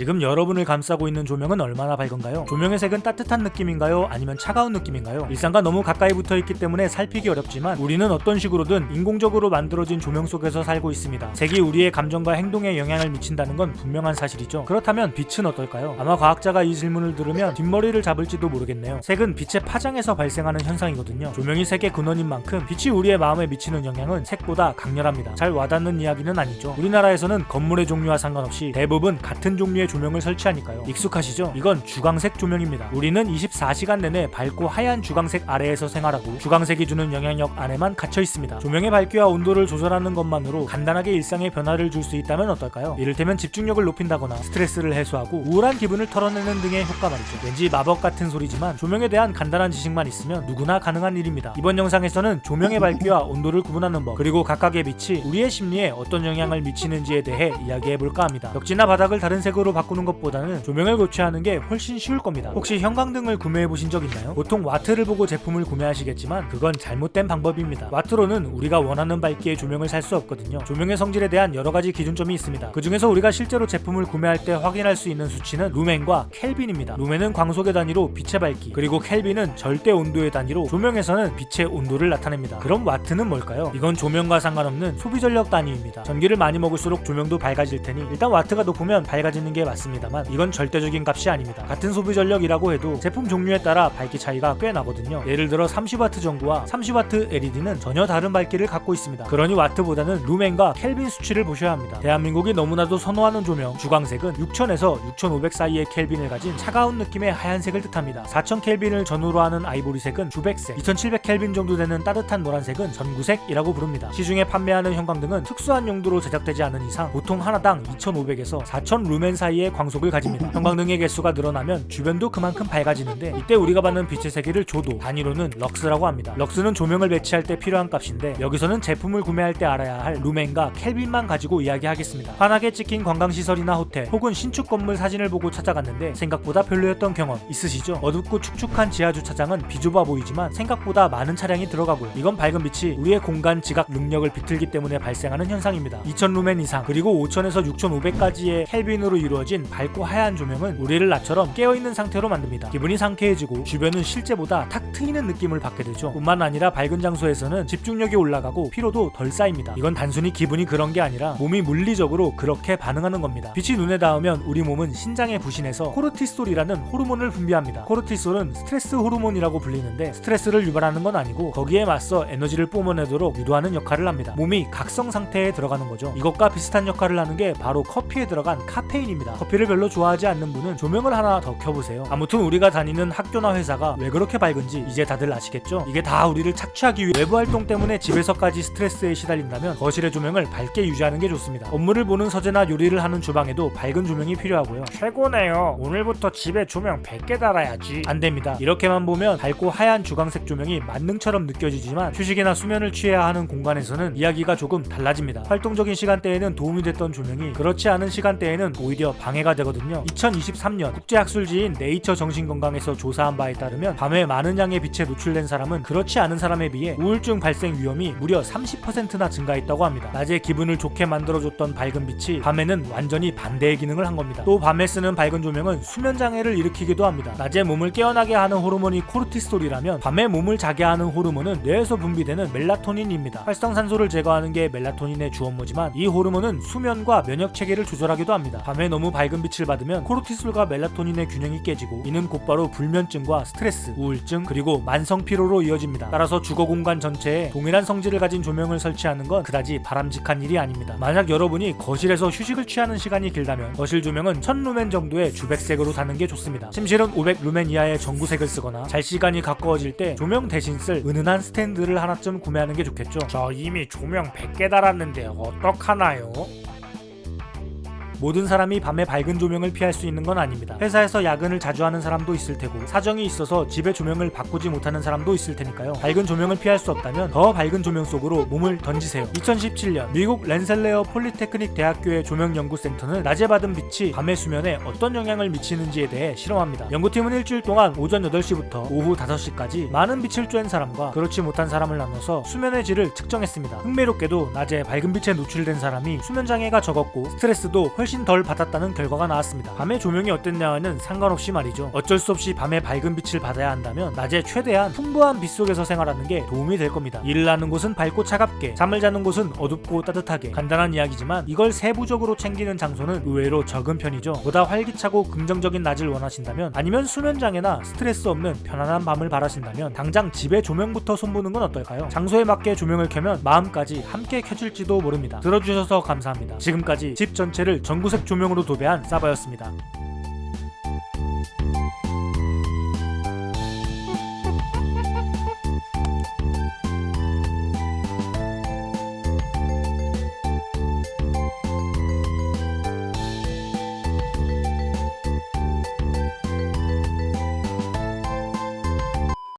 지금 여러분을 감싸고 있는 조명은 얼마나 밝은가요? 조명의 색은 따뜻한 느낌인가요? 아니면 차가운 느낌인가요? 일상과 너무 가까이 붙어있기 때문에 살피기 어렵지만 우리는 어떤 식으로든 인공적으로 만들어진 조명 속에서 살고 있습니다. 색이 우리의 감정과 행동에 영향을 미친다는 건 분명한 사실이죠. 그렇다면 빛은 어떨까요? 아마 과학자가 이 질문을 들으면 뒷머리를 잡을지도 모르겠네요. 색은 빛의 파장에서 발생하는 현상이거든요. 조명이 색의 근원인 만큼 빛이 우리의 마음에 미치는 영향은 색보다 강렬합니다. 잘 와닿는 이야기는 아니죠. 우리나라에서는 건물의 종류와 상관없이 대부분 같은 종류의 조명을 설치하니까요. 익숙하시죠? 이건 주광색 조명입니다. 우리는 24시간 내내 밝고 하얀 주광색 아래에서 생활하고 주광색이 주는 영향력 안에만 갇혀 있습니다. 조명의 밝기와 온도를 조절하는 것만으로 간단하게 일상의 변화를 줄 수 있다면 어떨까요? 이를테면 집중력을 높인다거나 스트레스를 해소하고 우울한 기분을 털어내는 등의 효과 말이죠. 왠지 마법 같은 소리지만 조명에 대한 간단한 지식만 있으면 누구나 가능한 일입니다. 이번 영상에서는 조명의 밝기와 온도를 구분하는 법, 그리고 각각의 빛이 우리의 심리에 어떤 영향을 미치는지에 대해 이야기해볼까 합니다. 벽지나 바닥을 다른 색으로 바꾸는 것보다는 조명을 교체하는 게 훨씬 쉬울 겁니다. 혹시 형광등을 구매해보신 적 있나요? 보통 와트를 보고 제품을 구매하시겠지만 그건 잘못된 방법입니다. 와트로는 우리가 원하는 밝기의 조명을 살 수 없거든요. 조명의 성질에 대한 여러가지 기준점이 있습니다. 그 중에서 우리가 실제로 제품을 구매할 때 확인할 수 있는 수치는 루멘과 켈빈입니다. 루멘은 광속의 단위로 빛의 밝기, 그리고 켈빈은 절대 온도의 단위로 조명에서는 빛의 온도를 나타냅니다. 그럼 와트는 뭘까요? 이건 조명과 상관없는 소비전력 단위입니다. 전기를 많이 먹을수록 조명도 밝아질 테니 일단 와트가 높으면 밝아지는 게 맞습니다만 이건 절대적인 값이 아닙니다. 같은 소비전력이라고 해도 제품 종류에 따라 밝기 차이가 꽤 나거든요. 예를 들어 30W 전구와 30W LED는 전혀 다른 밝기를 갖고 있습니다. 그러니 와트보다는 루멘과 켈빈 수치를 보셔야 합니다. 대한민국이 너무나도 선호하는 조명 주광색은 6000에서 6500 사이의 켈빈을 가진 차가운 느낌의 하얀색을 뜻합니다. 4000 켈빈을 전후로 하는 아이보리색은 주백색, 2700 켈빈 정도 되는 따뜻한 노란색은 전구색이라고 부릅니다. 시중에 판매하는 형광등은 특수한 용도로 제작되지 않은 이상 보통 하나당 2500에서 4000 루멘 사이의 광속을 가집니다. 형광등의 개수가 늘어나면 주변도 그만큼 밝아지는데 이때 우리가 받는 빛의 세기를 조도, 단위로는 럭스라고 합니다. 럭스는 조명을 배치할 때 필요한 값인데 여기서는 제품을 구매할 때 알아야 할 루멘과 켈빈만 가지고 이야기하겠습니다. 환하게 찍힌 관광시설이나 호텔 혹은 신축 건물 사진을 보고 찾아갔는데 생각보다 별로였던 경험 있으시죠? 어둡고 축축한 지하주차장은 비좁아 보이지만 생각보다 많은 차량이 들어가고요. 이건 밝은 빛이 우리의 공간 지각 능력을 비틀기 때문에 발생하는 현상입니다. 2000 루멘 이상 그리고 5000에서 6500까지의 켈빈으로 이루어진 밝고 하얀 조명은 우리를 나처럼 깨어있는 상태로 만듭니다. 기분이 상쾌해지고 주변은 실제보다 탁 트이는 느낌을 받게 되죠. 뿐만 아니라 밝은 장소에서는 집중력이 올라가고 피로도 덜 쌓입니다. 이건 단순히 기분이 그런 게 아니라 몸이 물리적으로 그렇게 반응하는 겁니다. 빛이 눈에 닿으면 우리 몸은 신장에 부신해서 코르티솔이라는 호르몬을 분비합니다. 코르티솔은 스트레스 호르몬이라고 불리는데 스트레스를 유발하는 건 아니고 거기에 맞서 에너지를 뿜어내도록 유도하는 역할을 합니다. 몸이 각성 상태에 들어가는 거죠. 이것과 비슷한 역할을 하는 게 바로 커피에 들어간 카페인입니다. 커피를 별로 좋아하지 않는 분은 조명을 하나 더 켜보세요. 아무튼 우리가 다니는 학교나 회사가 왜 그렇게 밝은지 이제 다들 아시겠죠? 이게 다 우리를 착취하기 위해 외부 활동 때문에 집에서까지 스트레스에 시달린다면 거실의 조명을 밝게 유지하는 게 좋습니다. 업무를 보는 서재나 요리를 하는 주방에도 밝은 조명이 필요하고요. 최고네요. 오늘부터 집에 조명 100개 달아야지. 안됩니다. 이렇게만 보면 밝고 하얀 주광색 조명이 만능처럼 느껴지지만 휴식이나 수면을 취해야 하는 공간에서는 이야기가 조금 달라집니다. 활동적인 시간대에는 도움이 됐던 조명이 그렇지 않은 시간대에는 오히려 방해가 되거든요. 2023년 국제학술지인 네이처 정신건강에서 조사한 바에 따르면 밤에 많은 양의 빛에 노출된 사람은 그렇지 않은 사람에 비해 우울증 발생 위험이 무려 30%나 증가했다고 합니다. 낮에 기분을 좋게 만들어줬던 밝은 빛이 밤에는 완전히 반대의 기능을 한 겁니다. 또 밤에 쓰는 밝은 조명은 수면 장애를 일으키기도 합니다. 낮에 몸을 깨어나게 하는 호르몬이 코르티솔이라면 밤에 몸을 자게 하는 호르몬은 뇌에서 분비되는 멜라토닌입니다. 활성산소를 제거하는 게 멜라토닌의 주 업무지만 이 호르몬은 수면과 면역 체계를 조절하기도 합니다. 밤에 너무 밝은 빛을 받으면 코르티솔과 멜라토닌의 균형이 깨지고 이는 곧바로 불면증과 스트레스, 우울증, 그리고 만성 피로로 이어집니다. 따라서 주거 공간 전체에 동일한 성질을 가진 조명을 설치하는 건 그다지 바람직한 일이 아닙니다. 만약 여러분이 거실에서 휴식을 취하는 시간이 길다면 거실 조명은 1000 루멘 정도의 주백색으로 다는 게 좋습니다. 침실은 500 루멘 이하의 전구색을 쓰거나 잘 시간이 가까워질 때 조명 대신 쓸 은은한 스탠드를 하나쯤 구매하는 게 좋겠죠. 저 이미 조명 100개 달았는데 어떡하나요? 모든 사람이 밤에 밝은 조명을 피할 수 있는 건 아닙니다. 회사에서 야근을 자주 하는 사람도 있을 테고 사정이 있어서 집에 조명을 바꾸지 못하는 사람도 있을 테니까요. 밝은 조명을 피할 수 없다면 더 밝은 조명 속으로 몸을 던지세요. 2017년 미국 렌셀레어 폴리테크닉 대학교의 조명연구센터는 낮에 받은 빛이 밤의 수면에 어떤 영향을 미치는지에 대해 실험합니다. 연구팀은 일주일 동안 오전 8시부터 오후 5시까지 많은 빛을 쬐는 사람과 그렇지 못한 사람을 나눠서 수면의 질을 측정했습니다. 흥미롭게도 낮에 밝은 빛에 노출된 사람이 수면 장애가 적었고 스트레스도 훨씬 훨씬 덜 받았다는 결과가 나왔습니다. 밤에 조명이 어땠냐와는 상관없이 말이죠. 어쩔 수 없이 밤에 밝은 빛을 받아야 한다면 낮에 최대한 풍부한 빛 속에서 생활하는 게 도움이 될 겁니다. 일을 하는 곳은 밝고 차갑게, 잠을 자는 곳은 어둡고 따뜻하게. 간단한 이야기지만 이걸 세부적으로 챙기는 장소는 의외로 적은 편이죠. 보다 활기차고 긍정적인 낮을 원하신다면, 아니면 수면장애나 스트레스 없는 편안한 밤을 바라신다면 당장 집의 조명부터 손보는 건 어떨까요? 장소에 맞게 조명을 켜면 마음까지 함께 켜질지도 모릅니다. 들어주셔서 감사합니다. 지금까지 집 전체를 전구색 조명으로 도배한 사바였습니다.